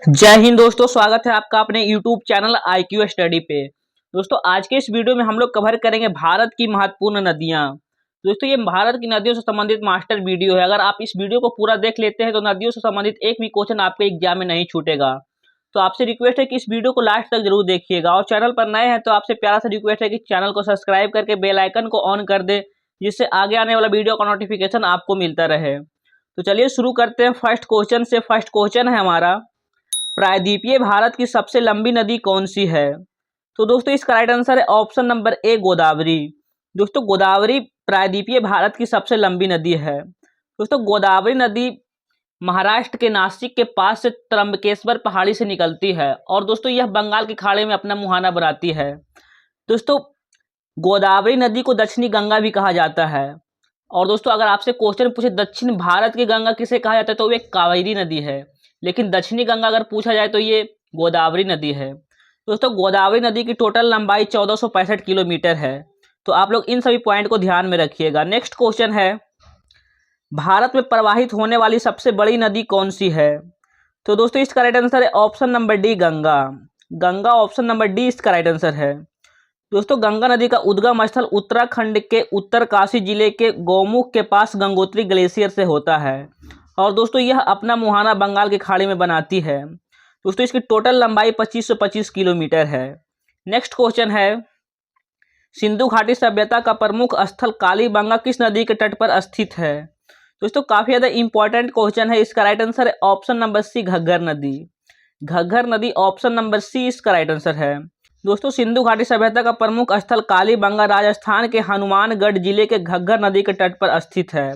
जय हिंद दोस्तों, स्वागत है आपका अपने YouTube चैनल IQ स्टडी पे। दोस्तों आज के इस वीडियो में हम लोग कवर करेंगे भारत की महत्वपूर्ण नदियां। दोस्तों ये भारत की नदियों से संबंधित मास्टर वीडियो है। अगर आप इस वीडियो को पूरा देख लेते हैं तो नदियों से संबंधित एक भी क्वेश्चन आपके एग्जाम में नहीं छूटेगा। तो आपसे रिक्वेस्ट है कि इस वीडियो को लास्ट तक जरूर देखिएगा और चैनल पर नए हैं तो आपसे प्यारा सा रिक्वेस्ट है कि चैनल को सब्सक्राइब करके बेल आइकन को ऑन कर दे, जिससे आगे आने वाला वीडियो का नोटिफिकेशन आपको मिलता रहे। तो चलिए शुरू करते हैं फर्स्ट क्वेश्चन से। फर्स्ट क्वेश्चन है हमारा, प्रायद्वीपीय भारत की सबसे लंबी नदी कौन सी है? तो दोस्तों इसका राइट आंसर है ऑप्शन नंबर ए, गोदावरी। दोस्तों गोदावरी प्रायद्वीपीय भारत की सबसे लंबी नदी है। दोस्तों गोदावरी नदी महाराष्ट्र के नासिक के पास से त्र्यंबकेश्वर पहाड़ी से निकलती है और दोस्तों यह बंगाल की खाड़ी में अपना मुहाना बनाती है। दोस्तों गोदावरी नदी को दक्षिणी गंगा भी कहा जाता है। और दोस्तों अगर आपसे क्वेश्चन पूछे दक्षिण भारत की गंगा किसे कहा जाता है तो वो एक कावेरी नदी है, लेकिन दक्षिणी गंगा अगर पूछा जाए तो ये गोदावरी नदी है। दोस्तों गोदावरी नदी की टोटल लंबाई 1465 किलोमीटर है। तो आप लोग इन सभी पॉइंट को ध्यान में रखिएगा। नेक्स्ट क्वेश्चन है, भारत में प्रवाहित होने वाली सबसे बड़ी नदी कौन सी है? तो दोस्तों इसका राइट आंसर है option number D, Ganga. Ganga option number D इसका राइट आंसर है। दोस्तों गंगा नदी का उद्गम स्थल उत्तराखंड के उत्तरकाशी जिले के गौमुख के पास गंगोत्री ग्लेशियर से होता है और दोस्तों यह अपना मुहाना बंगाल की खाड़ी में बनाती है। दोस्तों इसकी टोटल लंबाई 2525 किलोमीटर है। नेक्स्ट क्वेश्चन है, सिंधु घाटी सभ्यता का प्रमुख स्थल कालीबंगा किस नदी के तट पर स्थित है? दोस्तों काफी ज्यादा इंपॉर्टेंट क्वेश्चन है। इसका राइट आंसर है ऑप्शन नंबर सी, घग्गर नदी। घग्गर नदी ऑप्शन नंबर सी इसका राइट आंसर है। दोस्तों सिंधु घाटी सभ्यता का प्रमुख स्थल कालीबंगा राजस्थान के हनुमानगढ़ जिले के घग्गर नदी के तट पर स्थित है।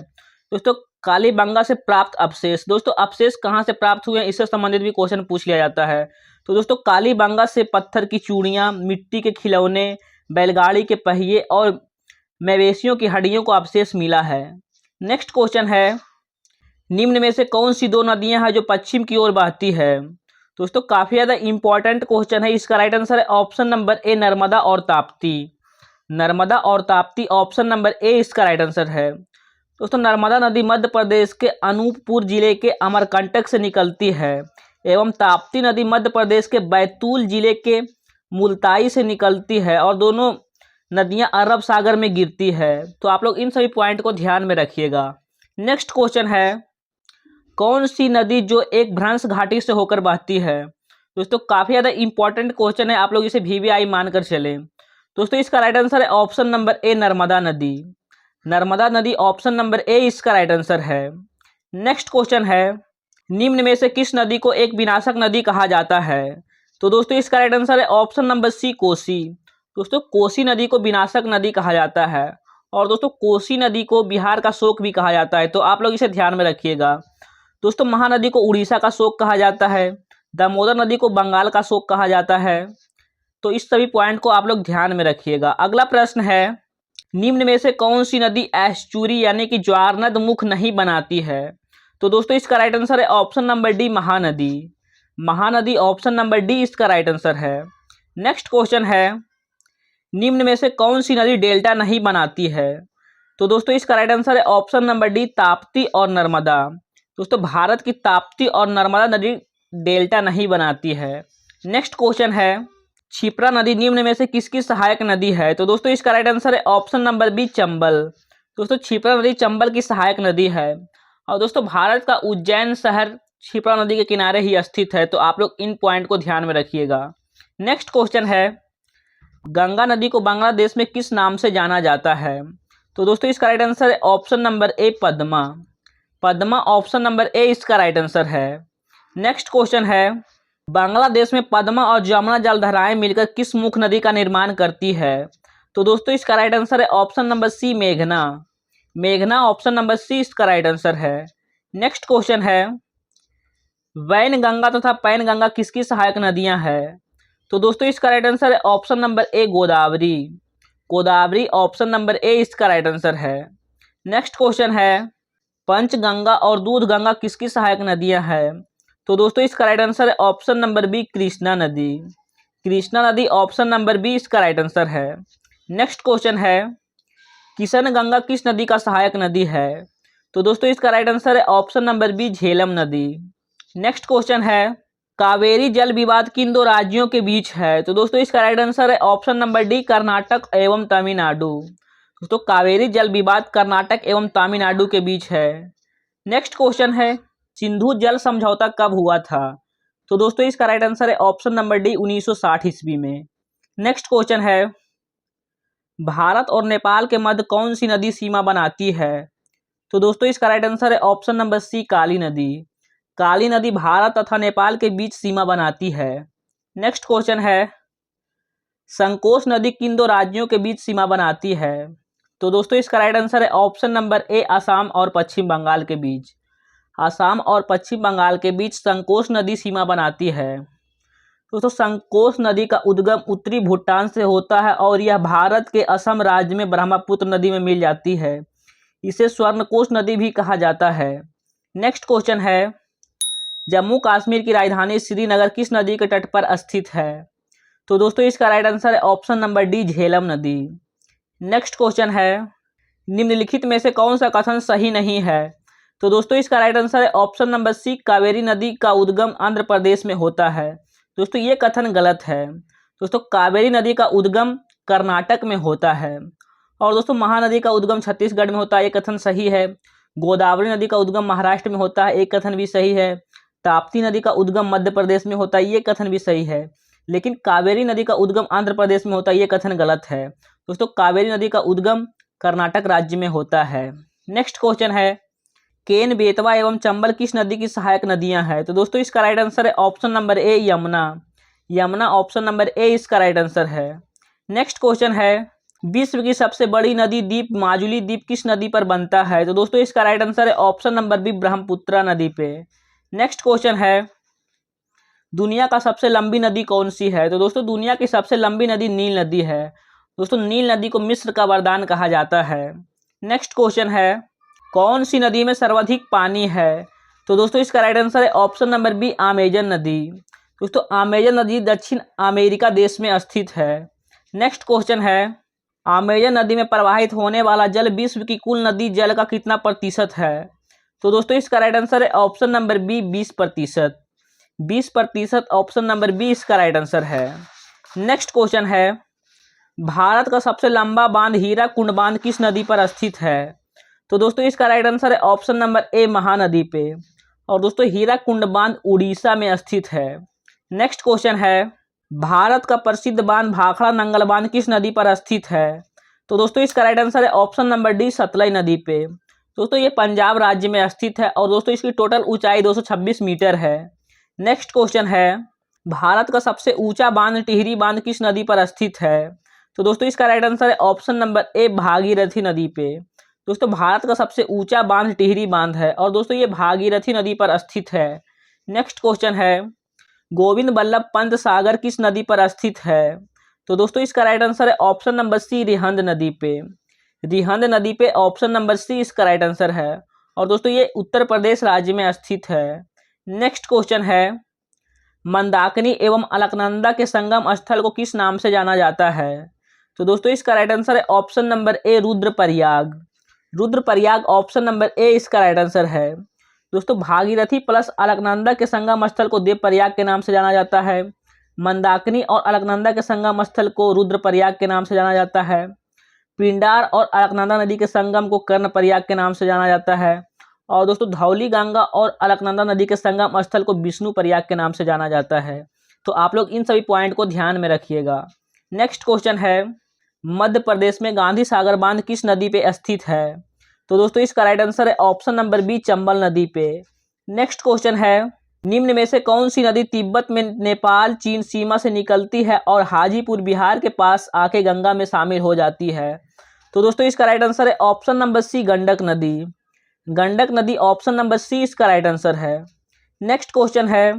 दोस्तों कालीबंगा से प्राप्त अवशेष, दोस्तों अवशेष कहाँ से प्राप्त हुए हैं इससे संबंधित भी क्वेश्चन पूछ लिया जाता है। तो दोस्तों कालीबंगा से पत्थर की चूड़ियाँ, मिट्टी के खिलौने, बैलगाड़ी के पहिए और मवेशियों की हड्डियों को अवशेष मिला है। नेक्स्ट क्वेश्चन है, निम्न में से कौन सी दो नदियां हैं जो पश्चिम की ओर बहती है? दोस्तों काफी ज्यादा इंपॉर्टेंट क्वेश्चन है। इसका राइट आंसर है ऑप्शन नंबर ए, नर्मदा और ताप्ती। नर्मदा और ताप्ती ऑप्शन नंबर ए इसका राइट आंसर है। दोस्तों नर्मदा नदी मध्य प्रदेश के अनूपपुर जिले के अमरकंटक से निकलती है एवं ताप्ती नदी मध्य प्रदेश के बैतूल जिले के मुल्ताई से निकलती है और दोनों नदियां अरब सागर में गिरती है। तो आप लोग इन सभी पॉइंट को ध्यान में रखिएगा। नेक्स्ट क्वेश्चन है, कौन सी नदी जो एक भ्रंश घाटी से होकर बहती है? दोस्तों काफी ज्यादा इंपॉर्टेंट क्वेश्चन है, आप लोग इसे VVI मानकर चलें। दोस्तों इसका राइट आंसर है ऑप्शन नंबर ए, नर्मदा नदी। नर्मदा नदी ऑप्शन नंबर ए इसका राइट आंसर है। नेक्स्ट क्वेश्चन है, निम्न में से किस नदी को एक विनाशक नदी कहा जाता है? तो दोस्तों इसका राइट आंसर है ऑप्शन नंबर सी, कोसी। दोस्तों कोसी नदी को विनाशक नदी कहा जाता है और दोस्तों कोसी नदी को बिहार का शोक भी कहा जाता है। तो आप लोग इसे ध्यान में रखिएगा। दोस्तों महानदी को उड़ीसा का शोक कहा जाता है, दामोदर नदी को बंगाल का शोक कहा जाता है। तो इस सभी पॉइंट को आप लोग ध्यान में रखिएगा। अगला प्रश्न है, निम्न में से कौन सी नदी एस्चुरी यानी कि ज्वारनद मुख नहीं बनाती है? तो दोस्तों इसका राइट आंसर है option number D, Mahanadi. Mahanadi option number D इसका राइट आंसर है। नेक्स्ट क्वेश्चन है, निम्न में से कौन सी नदी डेल्टा नहीं बनाती है? तो दोस्तों इसका राइट आंसर है ऑप्शन नंबर डी, ताप्ती और नर्मदा। दोस्तों भारत की ताप्ती और नर्मदा नदी डेल्टा नहीं बनाती है। नेक्स्ट क्वेश्चन है, क्षिप्रा नदी निम्न में से किसकी सहायक नदी है? तो दोस्तों इसका राइट आंसर है ऑप्शन नंबर बी, चंबल। दोस्तों क्षिप्रा नदी चंबल की सहायक नदी है और दोस्तों भारत का उज्जैन शहर क्षिप्रा नदी के किनारे ही स्थित है। तो आप लोग इन पॉइंट को ध्यान में रखिएगा। नेक्स्ट क्वेश्चन है, गंगा नदी को बांग्लादेश में किस नाम से जाना जाता है? तो दोस्तों इसका राइट आंसर है option number A, Padma. Padma option number A इसका राइट आंसर है। नेक्स्ट क्वेश्चन है, बांग्लादेश में पद्मा और जमुना जलधाराएं मिलकर किस मुख्य नदी का निर्माण करती है? तो दोस्तों इसका राइट आंसर है ऑप्शन नंबर सी, मेघना। मेघना ऑप्शन नंबर सी इसका राइट आंसर है। नेक्स्ट क्वेश्चन है, वैनगंगा तथा पैनगंगा किसकी सहायक नदियां हैं? तो दोस्तों इसका राइट आंसर है option number A, Godavari. Godavari option number A इसका राइट आंसर है। नेक्स्ट क्वेश्चन है, पंचगंगा और दूधगंगा किसकी सहायक नदियां हैं? तो दोस्तों इसका राइट आंसर है ऑप्शन नंबर बी, कृष्णा नदी। कृष्णा नदी ऑप्शन नंबर बी इसका राइट आंसर है। नेक्स्ट क्वेश्चन है, किशनगंगा किस नदी का सहायक नदी है? तो दोस्तों इसका राइट आंसर है ऑप्शन नंबर बी, झेलम नदी। नेक्स्ट क्वेश्चन है, कावेरी जल विवाद किन दो राज्यों के बीच है? तो दोस्तों इसका राइट आंसर है ऑप्शन नंबर डी, कर्नाटक एवं तमिलनाडु। दोस्तों कावेरी जल विवाद कर्नाटक एवं तमिलनाडु के बीच है। नेक्स्ट क्वेश्चन है, सिंधु जल समझौता कब हुआ था? तो दोस्तों इसका राइट आंसर है ऑप्शन नंबर डी, 1960 ईस्वी में। नेक्स्ट क्वेश्चन है, भारत और नेपाल के मध्य कौन सी नदी सीमा बनाती है? तो दोस्तों इसका राइट आंसर है ऑप्शन नंबर सी, काली नदी। काली नदी भारत तथा नेपाल के बीच सीमा बनाती है। नेक्स्ट क्वेश्चन है, संकोश नदी किन दो राज्यों के बीच सीमा बनाती है? तो दोस्तों इसका राइट आंसर है ऑप्शन नंबर ए, असम और पश्चिम बंगाल के बीच। असम और पश्चिम बंगाल के बीच संकोश नदी सीमा बनाती है। दोस्तों संकोश नदी का उद्गम उत्तरी भूटान से होता है और यह भारत के असम राज्य में ब्रह्मपुत्र नदी में मिल जाती है। इसे स्वर्णकोश नदी भी कहा जाता है। नेक्स्ट क्वेश्चन है, जम्मू कश्मीर की राजधानी श्रीनगर किस नदी के तट पर स्थित है? तो दोस्तों इसका राइट आंसर है ऑप्शन नंबर डी, झेलम नदी। नेक्स्ट क्वेश्चन है, निम्नलिखित में से कौन सा कथन सही नहीं है? तो दोस्तों इसका राइट आंसर है ऑप्शन नंबर सी, कावेरी नदी का उद्गम आंध्र प्रदेश में होता है। दोस्तों ये कथन गलत है। दोस्तों कावेरी नदी का उद्गम कर्नाटक में होता है और दोस्तों महानदी का उद्गम छत्तीसगढ़ में होता है, ये कथन सही है। गोदावरी नदी का उद्गम महाराष्ट्र में होता है, एक कथन भी सही है। ताप्ती नदी का उद्गम मध्य प्रदेश में होता है, ये कथन भी सही है। लेकिन कावेरी नदी का उद्गम आंध्र प्रदेश में होता है, ये कथन गलत है। दोस्तों कावेरी नदी का उद्गम कर्नाटक राज्य में होता है। नेक्स्ट क्वेश्चन है, केन, बेतवा एवं चंबल किस नदी की सहायक नदियां हैं? तो दोस्तों इसका राइट आंसर है option number A, Yamuna. Yamuna option number A इसका राइट आंसर है। नेक्स्ट क्वेश्चन है, विश्व की सबसे बड़ी नदी द्वीप माजुली द्वीप किस नदी पर बनता है? तो दोस्तों इसका राइट आंसर है ऑप्शन नंबर बी, ब्रह्मपुत्र नदी पे। नेक्स्ट क्वेश्चन है, दुनिया का सबसे लंबी नदी कौन सी है? तो दोस्तों दुनिया की सबसे लंबी नदी नील नदी है। दोस्तों नील नदी को मिस्र का वरदान कहा जाता है। नेक्स्ट क्वेश्चन है, कौन सी नदी में सर्वाधिक पानी है? तो दोस्तों इसका राइट आंसर है ऑप्शन नंबर बी, अमेजन नदी। दोस्तों अमेजन नदी दक्षिण अमेरिका देश में स्थित है। नेक्स्ट क्वेश्चन है, अमेजन नदी में प्रवाहित होने वाला जल विश्व की कुल नदी जल का कितना प्रतिशत है? तो दोस्तों इसका राइट आंसर है option number B, 20%। 20% option number B इसका राइट आंसर है। नेक्स्ट क्वेश्चन है, भारत का सबसे लंबा बांध हीराकुंड बांध किस नदी पर स्थित है? तो दोस्तों इसका राइट आंसर है ऑप्शन नंबर ए, महानदी पे। और दोस्तों हीराकुंड बांध उड़ीसा में स्थित है। नेक्स्ट क्वेश्चन है, भारत का प्रसिद्ध बांध भाखड़ा नंगल बांध किस नदी पर स्थित है? तो दोस्तों इसका राइट आंसर है ऑप्शन नंबर डी, सतलज नदी पे। दोस्तों ये पंजाब राज्य में स्थित है और दोस्तों इसकी टोटल ऊंचाई 226 मीटर है। नेक्स्ट क्वेश्चन है, भारत का सबसे ऊंचा बांध टिहरी बांध किस नदी पर स्थित है? तो दोस्तों इसका राइट आंसर है ऑप्शन नंबर ए, भागीरथी नदी पे। दोस्तों भारत का सबसे ऊंचा बांध टिहरी बांध है और दोस्तों ये भागीरथी नदी पर स्थित है। नेक्स्ट क्वेश्चन है, गोविंद बल्लभ पंत सागर किस नदी पर स्थित है? तो दोस्तों इसका राइट आंसर है ऑप्शन नंबर सी, रिहंद नदी पे। रिहंद नदी पे ऑप्शन नंबर सी इसका राइट आंसर है और दोस्तों ये उत्तर प्रदेश राज्य में स्थित है। नेक्स्ट क्वेश्चन है, मंदाकिनी एवं अलकनंदा के संगम स्थल को किस नाम से जाना जाता है? तो दोस्तों इसका राइट आंसर है option number A, Rudraprayag. Rudraprayag option number A इसका राइट आंसर है। दोस्तों भागीरथी प्लस अलकनंदा के संगम स्थल को देवप्रयाग के नाम से जाना जाता है। मंदाकिनी और अलकनंदा के संगम स्थल को रुद्रप्रयाग के नाम से जाना जाता है। पिंडार और अलकनंदा नदी के संगम को कर्णप्रयाग के नाम से जाना जाता है और दोस्तों धौली गंगा और अलकनंदा नदी के संगम स्थल को विष्णुप्रयाग के नाम से जाना जाता है। तो आप लोग इन सभी पॉइंट को ध्यान में रखिएगा। नेक्स्ट क्वेश्चन है, मध्य प्रदेश में गांधी सागर बांध किस नदी पे स्थित है? तो दोस्तों इसका राइट आंसर है ऑप्शन नंबर बी, चंबल नदी पे। नेक्स्ट क्वेश्चन है, निम्न में से कौन सी नदी तिब्बत में नेपाल चीन सीमा से निकलती है और हाजीपुर बिहार के पास आके गंगा में शामिल हो जाती है? तो दोस्तों इसका राइट आंसर है ऑप्शन नंबर सी, गंडक नदी। गंडक नदी ऑप्शन नंबर सी इसका राइट आंसर है। नेक्स्ट क्वेश्चन है,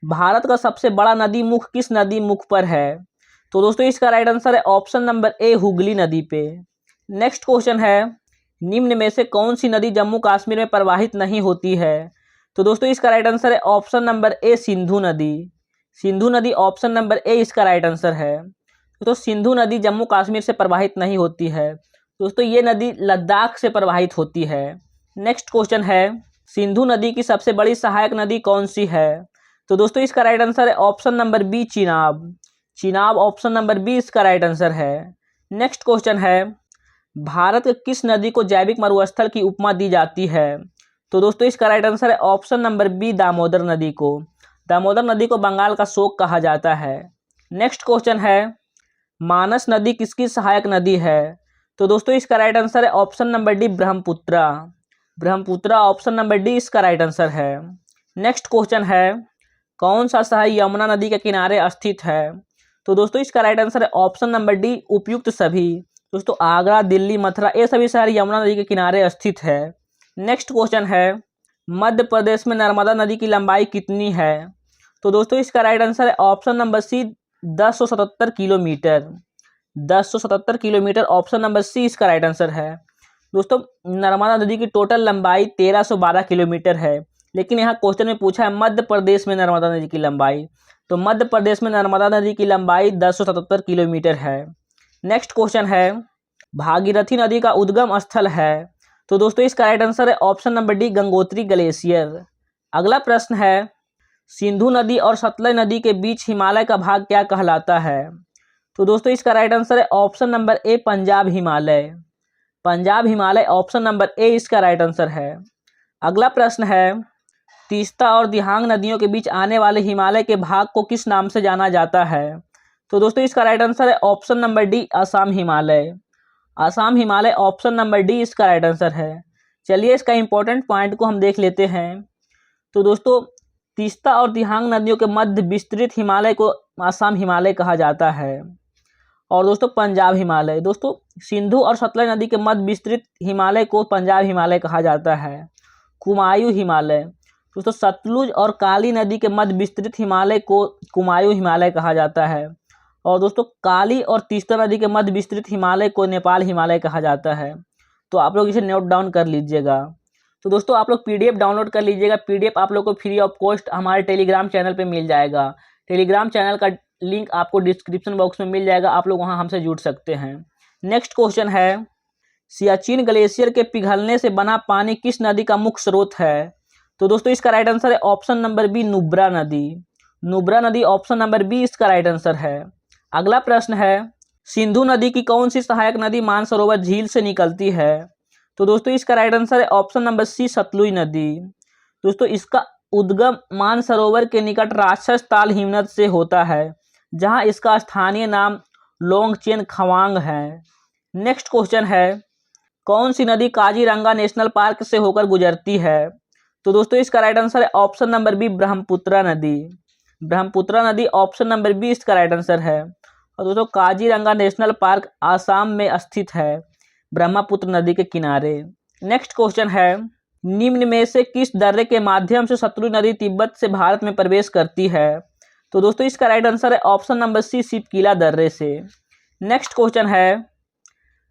भारत का सबसे बड़ा नदी मुख किस नदी मुख पर है? तो दोस्तों इसका राइट आंसर है ऑप्शन नंबर ए, हुगली नदी पे। नेक्स्ट क्वेश्चन है, निम्न में से कौन सी नदी जम्मू कश्मीर में प्रवाहित नहीं होती है? तो दोस्तों इसका राइट आंसर है ऑप्शन नंबर ए, सिंधु नदी। सिंधु नदी ऑप्शन नंबर ए इसका राइट आंसर है। तो सिंधु नदी जम्मू कश्मीर से प्रवाहित नहीं होती है। दोस्तों ये नदी लद्दाख से प्रवाहित होती है। नेक्स्ट क्वेश्चन है, सिंधु नदी की सबसे बड़ी सहायक नदी कौन सी है? तो दोस्तों इसका राइट आंसर है option number B Chenab. Chenab option number B इसका राइट आंसर है। नेक्स्ट क्वेश्चन है, भारत के किस नदी को जैविक मरुस्थल की उपमा दी जाती है? तो दोस्तों इसका राइट आंसर है ऑप्शन नंबर बी दामोदर नदी को। दामोदर नदी को बंगाल का शोक कहा जाता है। नेक्स्ट क्वेश्चन है, मानस नदी किसकी सहायक नदी है? तो दोस्तों इसका राइट आंसर है option number D Brahmaputra. Brahmaputra option number D इसका राइट आंसर है। नेक्स्ट क्वेश्चन है, कौन सा शहर यमुना नदी के किनारे स्थित है? तो दोस्तों इसका राइट आंसर है ऑप्शन नंबर डी उपयुक्त सभी। दोस्तों आगरा, दिल्ली, मथुरा ये सभी शहर यमुना नदी के किनारे स्थित है। नेक्स्ट क्वेश्चन है, मध्य प्रदेश में नर्मदा नदी की लंबाई कितनी है? तो दोस्तों इसका राइट आंसर है option number C 1077 kilometre. 1077 kilometre option number C इसका राइट आंसर है। दोस्तों नर्मदा नदी की टोटल लंबाई 1312 किलोमीटर है, लेकिन यहाँ क्वेश्चन में पूछा है मध्य प्रदेश में नर्मदा नदी की लंबाई, तो मध्य प्रदेश में नर्मदा नदी की लंबाई 1077 किलोमीटर है। नेक्स्ट क्वेश्चन है, भागीरथी नदी का उद्गम स्थल है? तो दोस्तों इसका राइट आंसर है option number D Gangotri glacier. अगला प्रश्न है, सिंधु नदी और सतलज नदी के बीच हिमालय का भाग क्या कहलाता है? तो दोस्तों इसका राइट आंसर है option number A Punjab Himalaya. Punjab Himalaya option number A इसका राइट आंसर है। अगला प्रश्न है, तीस्ता और दिहांग नदियों के बीच आने वाले हिमालय के भाग को किस नाम से जाना जाता है? तो दोस्तों इसका राइट आंसर है option number D Assam Himalaya. Assam Himalaya option number D इसका राइट आंसर है। चलिए इसका इंपॉर्टेंट पॉइंट को हम देख लेते हैं। तो दोस्तों तीस्ता और दिहांग नदियों के मध्य विस्तृत हिमालय को असम हिमालय कहा जाता है। और दोस्तों पंजाब हिमालय, दोस्तों सिंधु और सतलज नदी के मध्य विस्तृत हिमालय को पंजाब हिमालय कहा जाता है। कुमायूं हिमालय, दोस्तों सतलुज और काली नदी के मध्य विस्तृत हिमालय को कुमायूं हिमालय कहा जाता है। और दोस्तों काली और तीस्ता नदी के मध्य विस्तृत हिमालय को नेपाल हिमालय कहा जाता है। तो आप लोग इसे नोट डाउन कर लीजिएगा। तो दोस्तों आप लोग पीडीएफ डाउनलोड कर लीजिएगा। पीडीएफ आप लोग को फ्री ऑफ कॉस्ट हमारे टेलीग्राम चैनल पे मिल जाएगा। टेलीग्राम चैनल का लिंक आपको डिस्क्रिप्शन बॉक्स में मिल जाएगा, आप लोग वहां हमसे जुड़ सकते हैं। नेक्स्ट क्वेश्चन है, सियाचिन ग्लेशियर के पिघलने से बना पानी किस नदी का मुख्य स्रोत है? तो दोस्तों इसका राइट आंसर है ऑप्शन नंबर बी नुब्रा नदी। नुब्रा नदी ऑप्शन नंबर बी इसका राइट आंसर है। अगला प्रश्न है, सिंधु नदी की कौन सी सहायक नदी मानसरोवर झील से निकलती है? तो दोस्तों इसका राइट आंसर है ऑप्शन नंबर सी सतलुज नदी। दोस्तों इसका उद्गम मानसरोवर के निकट राक्षस ताल हिमनद से होता है, जहां इसका स्थानीय नाम लोंगचेन खवांग है। नेक्स्ट क्वेश्चन है, कौन सी नदी काजीरंगा नेशनल पार्क से होकर गुजरती है? तो दोस्तों इसका राइट आंसर है ऑप्शन नंबर बी ब्रह्मपुत्रा नदी। ब्रह्मपुत्रा नदी ऑप्शन नंबर बी इसका राइट आंसर है। और दोस्तों काजीरंगा नेशनल पार्क आसाम में स्थित है, ब्रह्मपुत्र नदी के किनारे। नेक्स्ट क्वेश्चन है, निम्न में से किस दर्रे के माध्यम से सतलुज नदी तिब्बत से भारत में प्रवेश करती है? तो दोस्तों इसका राइट आंसर है ऑप्शन नंबर सी सिपकीला दर्रे से। नेक्स्ट क्वेश्चन है,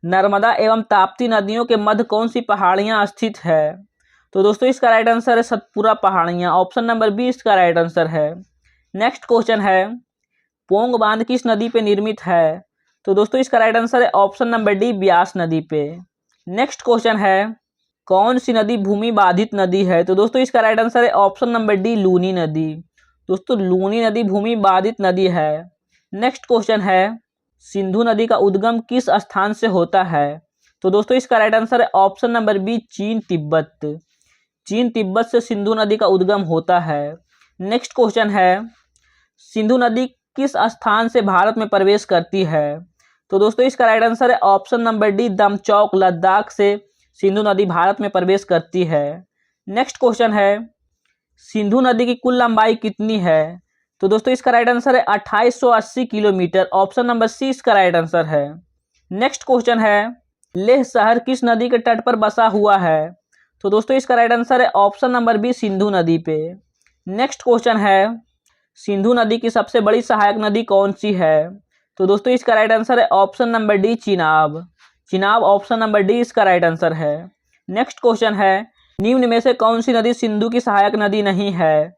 नर्मदा एवं ताप्ती नदियों के मध्य कौन सी पहाड़ियां स्थित है? तो दोस्तों इसका राइट आंसर है सतपुरा पहाड़ियां, ऑप्शन नंबर बी इसका राइट आंसर है। नेक्स्ट क्वेश्चन है, पोंग बांध किस नदी पे निर्मित है? तो दोस्तों इसका राइट आंसर है ऑप्शन नंबर डी ब्यास नदी पे। नेक्स्ट क्वेश्चन है, कौन सी नदी भूमि बाधित नदी है? तो दोस्तों इसका राइट आंसर है ऑप्शन नंबर डी लूनी नदी। दोस्तों लूनी नदी भूमि बाधित नदी है। नेक्स्ट क्वेश्चन है, सिंधु नदी का उद्गम किस स्थान से होता है? तो दोस्तों इसका राइट आंसर है ऑप्शन नंबर बी चीन तिब्बत। चीन तिब्बत से सिंधु नदी का उद्गम होता है। नेक्स्ट क्वेश्चन है, सिंधु नदी किस स्थान से भारत में प्रवेश करती है? तो दोस्तों इसका राइट आंसर है ऑप्शन नंबर डी दमचौक लद्दाख से सिंधु नदी भारत में प्रवेश करती है। नेक्स्ट क्वेश्चन है, सिंधु नदी की कुल लंबाई कितनी है? तो दोस्तों इसका राइट आंसर है 2880 किलोमीटर, ऑप्शन नंबर सी इसका राइट आंसर है। नेक्स्ट क्वेश्चन है, लेह शहर किस नदी के तट पर बसा हुआ है? तो दोस्तों इसका राइट आंसर है ऑप्शन नंबर बी सिंधु नदी पे। नेक्स्ट क्वेश्चन है, सिंधु नदी की सबसे बड़ी सहायक नदी कौन सी है? तो दोस्तों इसका राइट आंसर है option number D Chenab. Chenab option number D इसका राइट आंसर है। नेक्स्ट क्वेश्चन है, निम्न में से कौन सी नदी सिंधु की सहायक नदी नहीं है?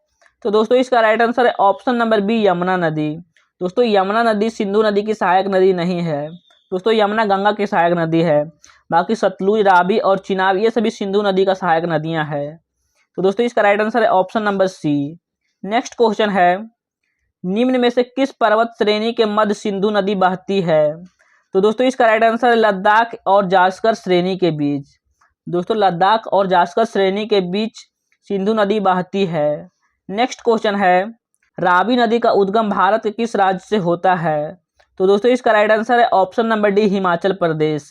तो दोस्तों इसका राइट आंसर है ऑप्शन नंबर बी यमुना नदी। दोस्तों यमुना नदी सिंधु नदी की सहायक नदी नहीं है। दोस्तों यमुना गंगा की सहायक नदी है। बाकी सतलुज, रावी और चिनाब ये सभी सिंधु नदी का सहायक नदियां हैं। तो दोस्तों इसका राइट आंसर है option number C. Next question है, निम्न में से किस पर्वत श्रेणी के मध्य सिंधु नदी बहती है? तो दोस्तों इसका राइट आंसर है लद्दाख और जास्कर श्रेणी के बीच। दोस्तों लद्दाख और जास्कर श्रेणी के बीच सिंधु नदी बहती है। नेक्स्ट क्वेश्चन है, रावी नदी का उद्गम भारत के किस राज्य से होता है? तो दोस्तों इसका राइट आंसर है option number D, Himachal Pradesh.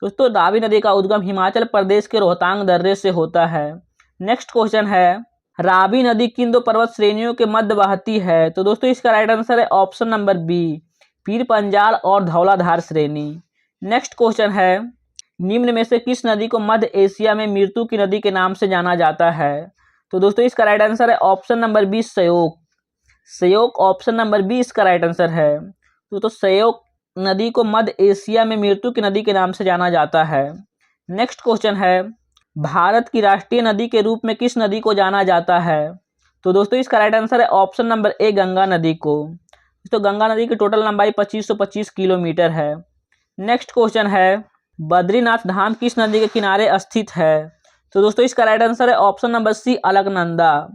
दोस्तों रावी नदी का उद्गम हिमाचल प्रदेश के रोहतांग दर्रे से होता है। नेक्स्ट क्वेश्चन है, रावी नदी किन दो पर्वत श्रेणियों के मध्य बहती है? तो दोस्तों इसका राइट आंसर है option number B, Pir Panjal और धौलाधार श्रेणी। नेक्स्ट क्वेश्चन है, निम्न में से किस नदी को मध्य एशिया में मृत्यु की नदी के नाम से जाना जाता है? तो दोस्तों इसका राइट आंसर है option number B, Shyok. Shyok option number B इसका राइट आंसर है। तो श्योक नदी को मध्य एशिया में मृत्यु की नदी के नाम से जाना जाता है। नेक्स्ट क्वेश्चन है, भारत की राष्ट्रीय नदी के रूप में किस नदी को जाना जाता है? तो दोस्तों इसका राइट आंसर है ऑप्शन नंबर ए, गंगा नदी को। तो गंगा नदी की टोटल लंबाई 2525 किलोमीटर है। नेक्स्ट क्वेश्चन है, बद्रीनाथ धाम किस नदी के किनारे स्थित है? तो दोस्तों इसका राइट आंसर है option number C, Alaknanda.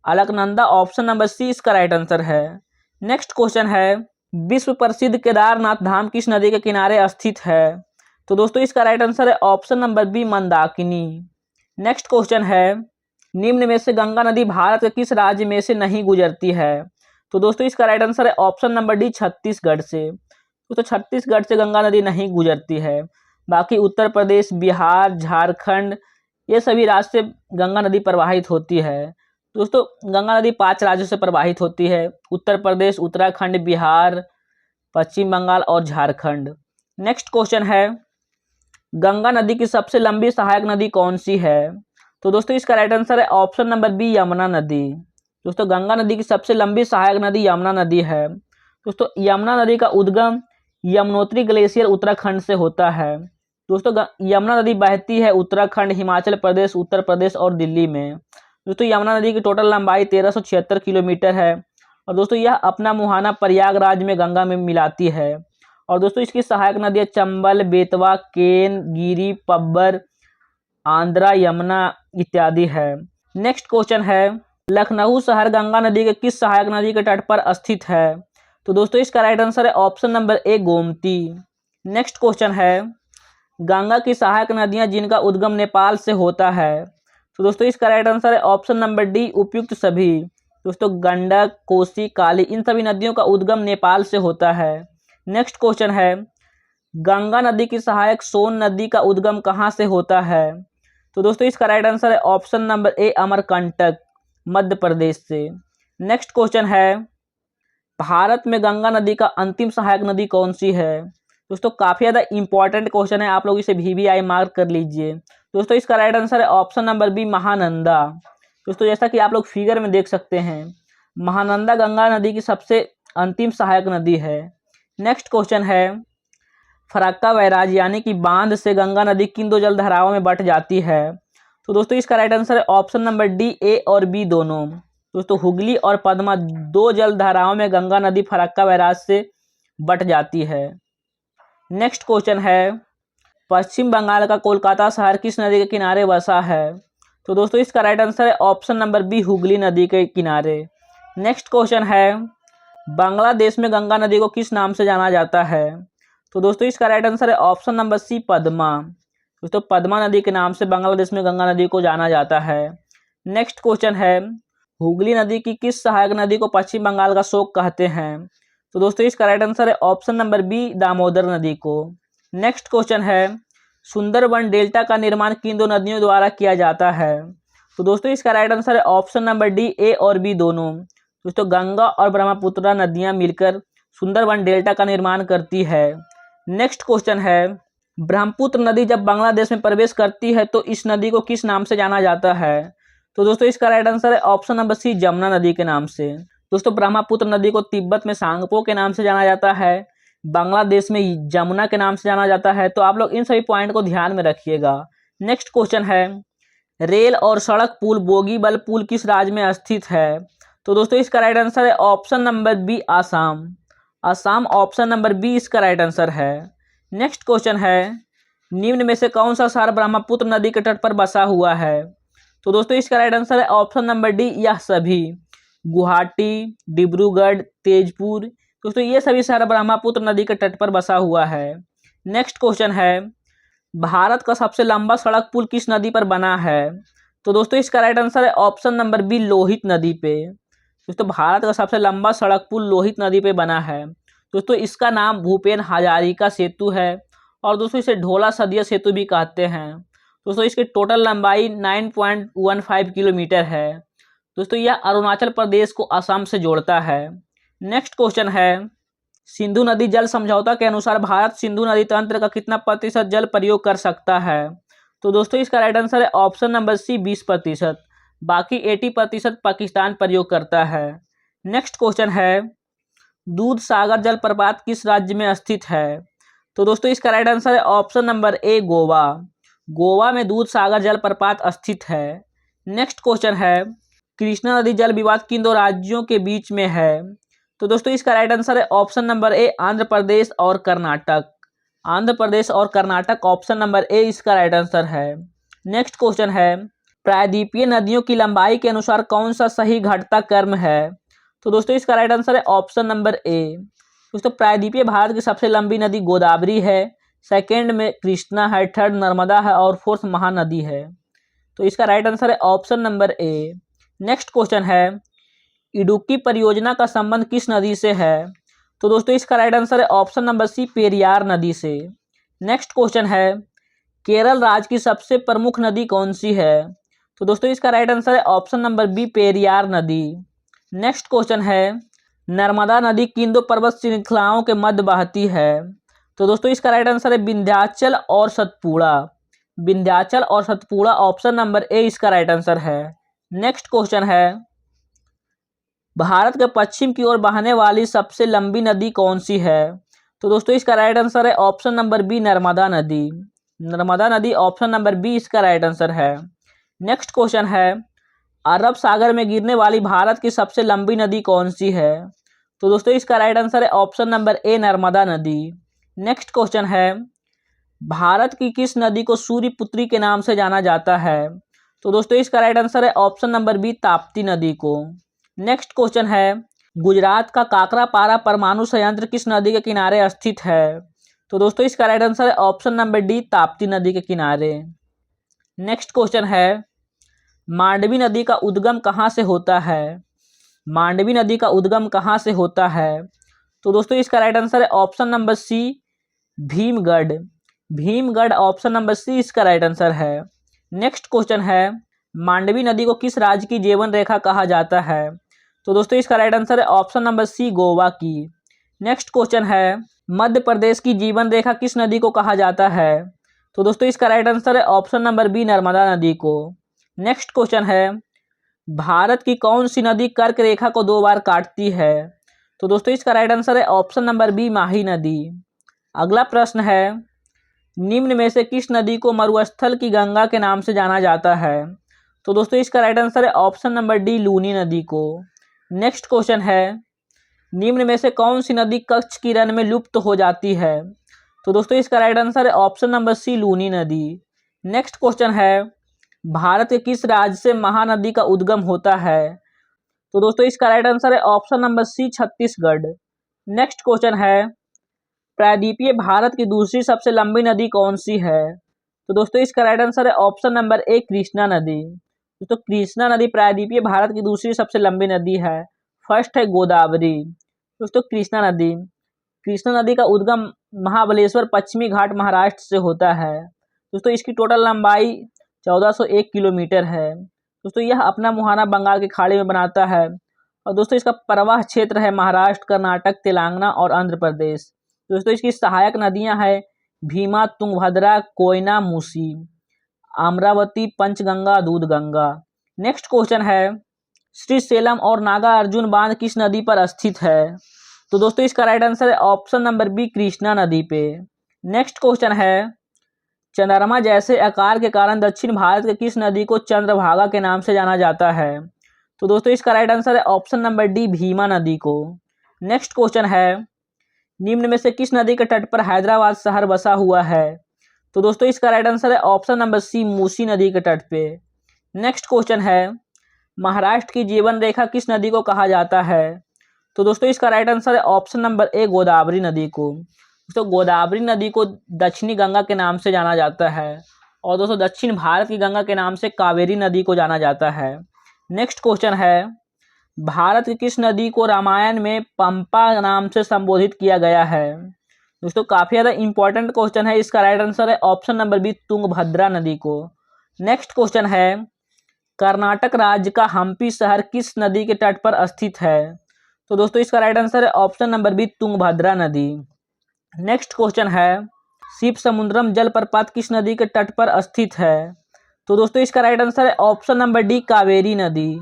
Alaknanda option number C इसका राइट आंसर है। नेक्स्ट क्वेश्चन है, विश्व प्रसिद्ध केदारनाथ धाम किस नदी के किनारे स्थित है? तो दोस्तों इसका राइट आंसर है option number B, Mandakini. Next question है, निम्न में से गंगा नदी भारत के किस राज्य में से नहीं गुजरती है? तो दोस्तों इसका राइट आंसर है ऑप्शन नंबर डी, छत्तीसगढ़ से। तो छत्तीसगढ़ से गंगा नदी नहीं गुजरती है। बाकी उत्तर प्रदेश, बिहार, झारखंड ये सभी राज्य से गंगा नदी प्रवाहित होती है। दोस्तों गंगा नदी 5 राज्यों से प्रवाहित होती है, उत्तर प्रदेश, उत्तराखंड, बिहार, पश्चिम बंगाल और झारखंड। नेक्स्ट क्वेश्चन है, गंगा नदी की सबसे लंबी सहायक नदी कौन सी है? तो दोस्तों इसका राइट आंसर है ऑप्शन नंबर बी, यमुना नदी। दोस्तों गंगा नदी की सबसे लंबी सहायक नदी यमुना नदी है। दोस्तों यमुना नदी का उद्गम यमुनोत्री ग्लेशियर उत्तराखंड से होता है। दोस्तों यमुना नदी बहती है उत्तराखंड, हिमाचल प्रदेश, उत्तर प्रदेश और दिल्ली में। दोस्तों यमुना नदी की टोटल लंबाई 1376 किलोमीटर है। और दोस्तों यह अपना मुहाना प्रयागराज में गंगा में मिलाती है। और दोस्तों इसकी सहायक नदियाँ चंबल, बेतवा, केन, गिरी, पब्बर, आंध्रा, यमुना इत्यादि है। नेक्स्ट क्वेश्चन है, लखनऊ शहर गंगा नदी के किस सहायक नदी के तट पर स्थित है? तो दोस्तों इसका राइट आंसर है option number A, Gomti. Next question है, गंगा की सहायक नदियां जिनका उद्गम नेपाल से होता है? तो दोस्तों इसका राइट आंसर है ऑप्शन नंबर डी, उपयुक्त सभी। दोस्तों गंडक, कोसी, काली इन सभी नदियों का उद्गम नेपाल से होता है। नेक्स्ट क्वेश्चन है, गंगा नदी की सहायक सोन नदी का उद्गम कहाँ से होता है? तो दोस्तों इसका राइट आंसर है option number A, Amarkantak, Madhya Pradesh से। नेक्स्ट क्वेश्चन है, भारत में गंगा नदी का अंतिम सहायक नदी कौन सी है? दोस्तों काफ़ी ज़्यादा इंपॉर्टेंट क्वेश्चन है, आप लोग इसे VVI मार्क कर लीजिए। दोस्तों इसका राइट आंसर है ऑप्शन नंबर बी, महानंदा। दोस्तों जैसा कि आप लोग फिगर में देख सकते हैं, महानंदा गंगा नदी की सबसे अंतिम सहायक नदी है। नेक्स्ट क्वेश्चन है, फरक्का बैराज यानी कि बांध से गंगा नदी किन दो जलधाराओं में बट जाती है? तो दोस्तों इसका राइट आंसर है ऑप्शन नंबर डी, ए और बी दोनों। दोस्तों हुगली और पद्मा 2 जलधाराओं में गंगा नदी फरक्का बैराज से बट जाती है। नेक्स्ट क्वेश्चन है, पश्चिम बंगाल का कोलकाता शहर किस नदी के किनारे बसा है? तो दोस्तों इसका राइट आंसर है ऑप्शन नंबर बी, हुगली नदी के किनारे। नेक्स्ट क्वेश्चन है, बांग्लादेश में गंगा नदी को किस नाम से जाना जाता है? तो दोस्तों इसका राइट आंसर है ऑप्शन नंबर सी, पद्मा। दोस्तों पद्मा नदी के नाम से बांग्लादेश में गंगा नदी को जाना जाता है। नेक्स्ट क्वेश्चन है, हुगली नदी की किस सहायक नदी को पश्चिम बंगाल का शोक कहते हैं? तो दोस्तों इसका राइट आंसर है ऑप्शन नंबर बी, दामोदर नदी को। नेक्स्ट क्वेश्चन है, सुंदरबन डेल्टा का निर्माण किन दो नदियों द्वारा किया जाता है? तो दोस्तों इसका राइट आंसर है ऑप्शन नंबर डी, ए और बी दोनों। दोस्तों गंगा और ब्रह्मपुत्र नदियां मिलकर सुंदरबन डेल्टा का निर्माण करती है। नेक्स्ट क्वेश्चन है, ब्रह्मपुत्र नदी जब बांग्लादेश में प्रवेश करती है तो इस नदी को किस नाम से जाना जाता है? तो दोस्तों इसका राइट आंसर है ऑप्शन नंबर सी, जमुना नदी के नाम से। दोस्तों ब्रह्मपुत्र नदी को तिब्बत में सांगपो के नाम से जाना जाता है, बांग्लादेश में जमुना के नाम से जाना जाता है। तो आप लोग इन सभी पॉइंट को ध्यान में रखिएगा। नेक्स्ट क्वेश्चन है, रेल और सड़क पुल बोगीबल पुल किस राज्य में स्थित है? तो दोस्तों इसका राइट आंसर है option number B, Assam. Assam option number B इसका राइट आंसर है। नेक्स्ट क्वेश्चन है, निम्न में से कौन सा शहर ब्रह्मपुत्र नदी के तट पर बसा हुआ है? तो दोस्तों इसका राइट आंसर है ऑप्शन नंबर डी, यह सभी। गुवाहाटी, डिब्रूगढ़, तेजपुर। दोस्तों ये सभी शहर ब्रह्मपुत्र नदी के तट पर बसा हुआ है। नेक्स्ट क्वेश्चन है, भारत का सबसे लंबा सड़क पुल किस नदी पर बना है? तो दोस्तों इसका राइट आंसर है ऑप्शन नंबर बी, लोहित नदी पे। दोस्तों भारत का सबसे लंबा सड़क पुल लोहित नदी पे बना है। दोस्तों इसका नाम भूपेन हजारिका सेतु है और दोस्तों इसे ढोला सदिया सेतु भी कहते हैं। दोस्तों इसकी टोटल लंबाई 9.15 किलोमीटर है। दोस्तों यह अरुणाचल प्रदेश को असम से जोड़ता है। नेक्स्ट क्वेश्चन है, सिंधु नदी जल समझौता के अनुसार भारत सिंधु नदी तंत्र का कितना प्रतिशत जल प्रयोग कर सकता है? तो दोस्तों इसका राइट आंसर है ऑप्शन नंबर सी, 20%। बाकी 80% पाकिस्तान प्रयोग करता है। नेक्स्ट क्वेश्चन है, दूध सागर जलप्रपात किस राज्य में स्थित है? तो दोस्तों इसका राइट आंसर है option number A, Goa. Goa में दूध सागर जलप्रपात स्थित है। नेक्स्ट क्वेश्चन है, कृष्णा नदी जल विवाद किन दो राज्यों के बीच में है? तो दोस्तों इसका राइट आंसर है option number A, Andhra Pradesh और कर्नाटक। आंध्र प्रदेश और कर्नाटक, ऑप्शन नंबर ए इसका राइट आंसर है। नेक्स्ट क्वेश्चन है, प्रायद्वीपीय नदियों की लंबाई के अनुसार कौन सा सही घटता क्रम है? तो दोस्तों इसका राइट आंसर है ऑप्शन नंबर ए। दोस्तों प्रायद्वीपीय भारत की सबसे लंबी नदी गोदावरी है, सेकेंड में कृष्णा है, थर्ड नर्मदा है और फोर्थ महानदी है। तो इसका राइट आंसर है option number A. Next question है, इडुक्की परियोजना का संबंध किस नदी से है? तो दोस्तों इसका राइट आंसर है ऑप्शन नंबर सी, पेरियार नदी से। नेक्स्ट क्वेश्चन है, केरल राज्य की सबसे प्रमुख नदी कौन सी है? तो दोस्तों इसका राइट आंसर है ऑप्शन नंबर बी, पेरियार नदी। नेक्स्ट क्वेश्चन है, नर्मदा नदी किन दो पर्वत श्रृंखलाओं के मध्य बहती है? तो दोस्तों इसका राइट आंसर है विंध्याचल और सतपुड़ा। विंध्याचल और सतपुड़ा, ऑप्शन नंबर ए इसका राइट आंसर है। नेक्स्ट क्वेश्चन है, भारत के पश्चिम की ओर बहने वाली सबसे लंबी नदी कौन सी है? तो दोस्तों इसका राइट आंसर है ऑप्शन नंबर बी, नर्मदा नदी। नर्मदा नदी, ऑप्शन नंबर बी इसका राइट आंसर है। नेक्स्ट क्वेश्चन है, अरब सागर में गिरने वाली भारत की सबसे लंबी नदी कौन सी है? तो दोस्तों इसका राइट आंसर है ऑप्शन नंबर ए, नर्मदा नदी। नेक्स्ट क्वेश्चन है, भारत की किस नदी को सूर्यपुत्री के नाम से जाना जाता है? तो दोस्तों इसका राइट आंसर है ऑप्शन नंबर बी, ताप्ती नदी को। नेक्स्ट क्वेश्चन है, गुजरात का काकरापारा परमाणु संयंत्र किस नदी के किनारे स्थित है? तो दोस्तों इसका राइट आंसर है ऑप्शन नंबर डी, ताप्ती नदी के किनारे। नेक्स्ट क्वेश्चन है, मांडवी नदी का उद्गम कहाँ से होता है? मांडवी नदी का उद्गम कहाँ से होता है? तो दोस्तों इसका राइट आंसर है option number C, Bhimgarh. Bhimgarh, option number C इसका राइट आंसर है। नेक्स्ट क्वेश्चन है, मांडवी नदी को किस राज्य की जीवन रेखा कहा जाता है? तो दोस्तों इसका राइट आंसर है ऑप्शन नंबर सी, गोवा की। नेक्स्ट क्वेश्चन है, मध्य प्रदेश की जीवन रेखा किस नदी को कहा जाता है? तो दोस्तों इसका राइट आंसर है ऑप्शन नंबर बी, नर्मदा नदी को। नेक्स्ट क्वेश्चन है, भारत की कौन सी नदी कर्क रेखा को 2 बार काटती है? तो दोस्तों इसका राइट आंसर है ऑप्शन नंबर बी, माही नदी। अगला प्रश्न है, निम्न में से किस नदी को मरुस्थल की गंगा के नाम से जाना जाता है? तो दोस्तों इसका राइट आंसर है ऑप्शन नंबर डी, लूनी नदी को। नेक्स्ट क्वेश्चन है, निम्न में से कौन सी नदी कच्छ की रण में लुप्त हो जाती है? तो दोस्तों इसका राइट आंसर है ऑप्शन नंबर सी, लूनी नदी। नेक्स्ट क्वेश्चन है, भारत के किस राज्य से महानदी का उद्गम होता है? तो दोस्तों इसका राइट आंसर है option number C, Chhattisgarh. Next question है, प्रायद्वीपीय भारत की दूसरी सबसे लंबी नदी कौन सी है? तो दोस्तों इसका राइट आंसर है ऑप्शन नंबर ए, कृष्णा नदी। दोस्तों कृष्णा नदी प्रायद्वीपीय भारत की दूसरी सबसे लंबी नदी है। फर्स्ट है गोदावरी। दोस्तों कृष्णा नदी, कृष्णा नदी का उद्गम महाबलेश्वर पश्चिमी घाट महाराष्ट्र से होता है। दोस्तों इसकी टोटल लंबाई 1401 किलोमीटर है। दोस्तों यह अपना मुहाना बंगाल की खाड़ी में बनाता है और दोस्तों इसका प्रवाह क्षेत्र है महाराष्ट्र, कर्नाटक, तेलंगाना और आंध्र प्रदेश। दोस्तों इसकी सहायक नदियां हैं भीमा, तुंगभद्रा, कोयना, मूसी, अमरावती, पंचगंगा, दूधगंगा। नेक्स्ट क्वेश्चन है, श्रीशैलम और नागार्जुन बांध किस नदी पर स्थित है? तो दोस्तों इसका राइट आंसर है ऑप्शन नंबर बी, कृष्णा नदी पे। नेक्स्ट क्वेश्चन है, चंद्रमा जैसे आकार के कारण दक्षिण भारत के किस नदी को चंद्रभागा के नाम से जाना जाता है? तो दोस्तों इसका राइट आंसर है ऑप्शन नंबर डी, भीमा नदी को। नेक्स्ट क्वेश्चन है, निम्न में से किस नदी के तट पर हैदराबाद शहर बसा हुआ है? तो दोस्तों इसका राइट आंसर है ऑप्शन नंबर सी, मूसी नदी के तट पे। नेक्स्ट क्वेश्चन है, महाराष्ट्र की जीवन रेखा किस नदी को कहा जाता है? तो दोस्तों इसका राइट आंसर है ऑप्शन नंबर ए, गोदावरी नदी को। दोस्तों गोदावरी नदी को दक्षिणी गंगा के नाम से जाना जाता है और दोस्तों दक्षिण भारत की गंगा के नाम से कावेरी नदी को जाना जाता है। नेक्स्ट क्वेश्चन है, भारत की किस नदी को रामायण में पंपा नाम से संबोधित किया गया है? दोस्तों काफी ज्यादा इंपॉर्टेंट क्वेश्चन है, इसका राइट आंसर है ऑप्शन नंबर बी, तुंगभद्रा नदी को। नेक्स्ट क्वेश्चन है, कर्नाटक राज्य का हम्पी शहर किस नदी के तट पर स्थित है? तो दोस्तों इसका राइट आंसर है ऑप्शन नंबर बी, तुंगभद्रा नदी। नेक्स्ट क्वेश्चन है, शिव समुद्रम जलप्रपात किस नदी के तट पर स्थित है? तो दोस्तों इसका राइट आंसर है ऑप्शन नंबर डी, कावेरी नदी।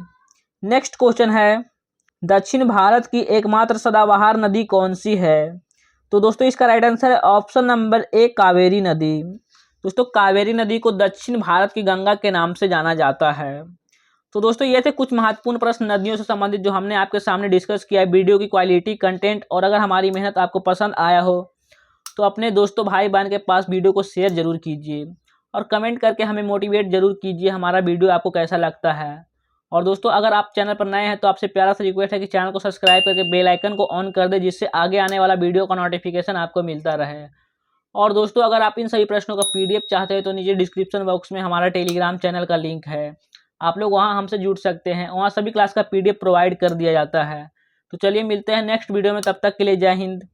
नेक्स्ट क्वेश्चन है, दक्षिण भारत की एकमात्र सदाबहार नदी कौन सी है? तो दोस्तों इसका राइट आंसर है ऑप्शन नंबर ए, कावेरी नदी। दोस्तों कावेरी नदी को दक्षिण भारत की गंगा के नाम से जाना जाता है। तो दोस्तों ये थे कुछ महत्वपूर्ण प्रश्न नदियों से संबंधित जो हमने आपके सामने डिस्कस किया है। वीडियो की क्वालिटी, कंटेंट और अगर हमारी मेहनत आपको पसंद आया हो तो अपने दोस्तों भाई बहन के पास वीडियो को शेयर जरूर कीजिए और कमेंट करके हमें मोटिवेट जरूर कीजिए हमारा वीडियो आपको कैसा लगता है। और दोस्तों अगर आप चैनल पर नए हैं तो आपसे प्यारा सा रिक्वेस्ट है कि चैनल को सब्सक्राइब करके बेल आइकन को ऑन कर दे, जिससे आगे आने वाला वीडियो का नोटिफिकेशन आपको मिलता रहे। और दोस्तों अगर आप इन सभी प्रश्नों का पीडीएफ चाहते हैं तो नीचे डिस्क्रिप्शन बॉक्स में हमारा टेलीग्राम चैनल का लिंक है, आप लोग वहां हमसे जुड़ सकते हैं। वहां सभी क्लास का पीडीएफ प्रोवाइड कर दिया जाता है। तो चलिए मिलते हैं नेक्स्ट वीडियो में, तब तक के लिए जय हिंद।